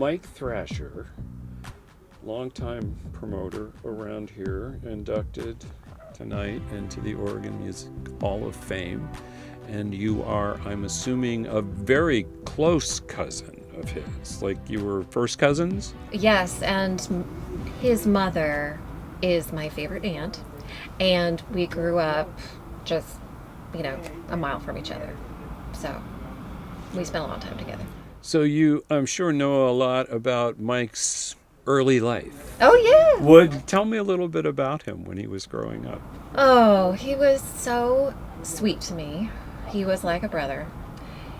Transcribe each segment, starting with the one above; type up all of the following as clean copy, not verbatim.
Mike Thrasher, longtime promoter around here, inducted tonight into the Oregon Music Hall of Fame. And you are, I'm assuming, a very close cousin of his. Like you were first cousins? Yes, and his mother is my favorite aunt. And we grew up just, a mile from each other. So we spent a lot of time together. So you, I'm sure, know a lot about Mike's early life. Oh, yeah. Tell me a little bit about him when he was growing up. Oh, he was so sweet to me. He was like a brother.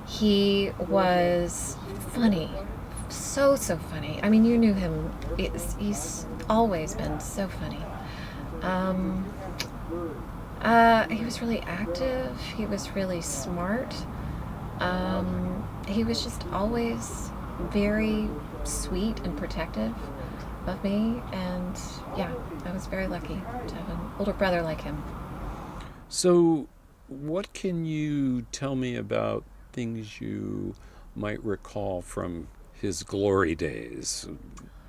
He was funny. So funny. I mean, you knew him. He's always been so funny. He was really active. He was really smart. He was just always very sweet and protective of me. And yeah, I was very lucky to have an older brother like him. So what can you tell me about things you might recall from his glory days?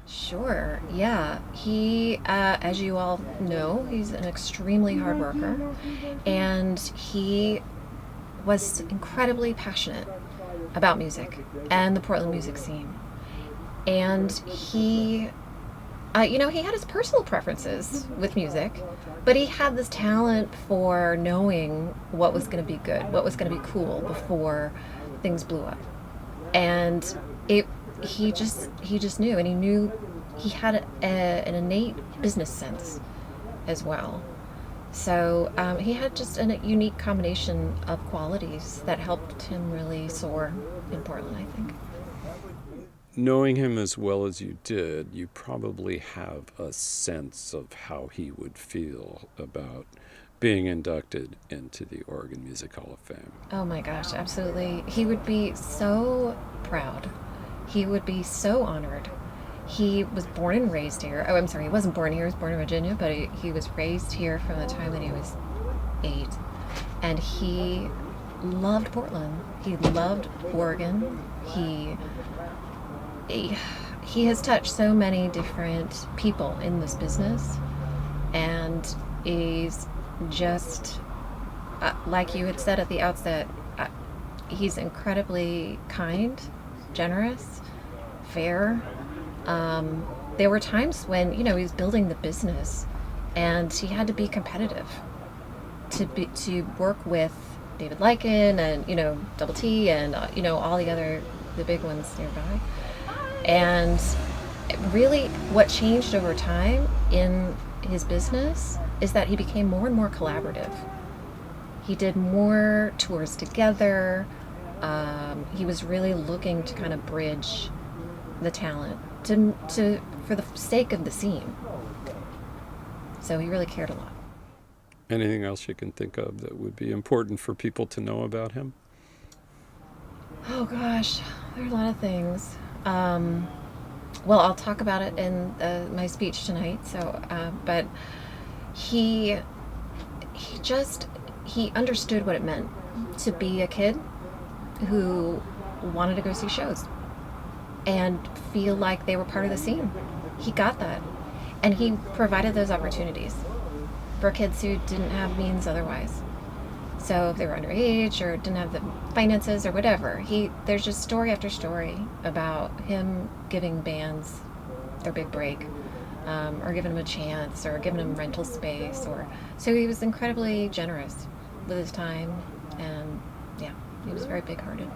Sure, yeah. He, as you all know, he's an extremely hard worker, and he was incredibly passionate about music and the Portland music scene. And he had his personal preferences with music, but he had this talent for knowing what was going to be good, what was going to be cool before things blew up. And he just knew, and he had an innate business sense as well. So he had just a unique combination of qualities that helped him really soar in Portland, I think. Knowing him as well as you did, you probably have a sense of how he would feel about being inducted into the Oregon Music Hall of Fame. Oh my gosh, absolutely. He would be so proud. He would be so honored. He was born and raised here. Oh, I'm sorry, he wasn't born here. He was born in Virginia, but he was raised here from the time that he was 8. And he loved Portland. He loved Oregon. He has touched so many different people in this business, and he's just, like you had said at the outset, he's incredibly kind, generous, fair. There were times when, he was building the business, and he had to be competitive to work with David Lycan and, Double T and, all the big ones nearby. And really what changed over time in his business is that he became more and more collaborative. He did more tours together. He was really looking to kind of bridge the talent for the sake of the scene. So he really cared a lot. Anything else you can think of that would be important for people to know about him? Oh gosh, there are a lot of things. Well, I'll talk about it in my speech tonight. So, but he understood what it meant to be a kid who wanted to go see shows and feel like they were part of the scene. He got that, and he provided those opportunities for kids who didn't have means otherwise. So if they were underage or didn't have the finances or whatever, there's just story after story about him giving bands their big break, or giving them a chance, or giving them rental space, so he was incredibly generous with his time, and yeah, he was very big-hearted.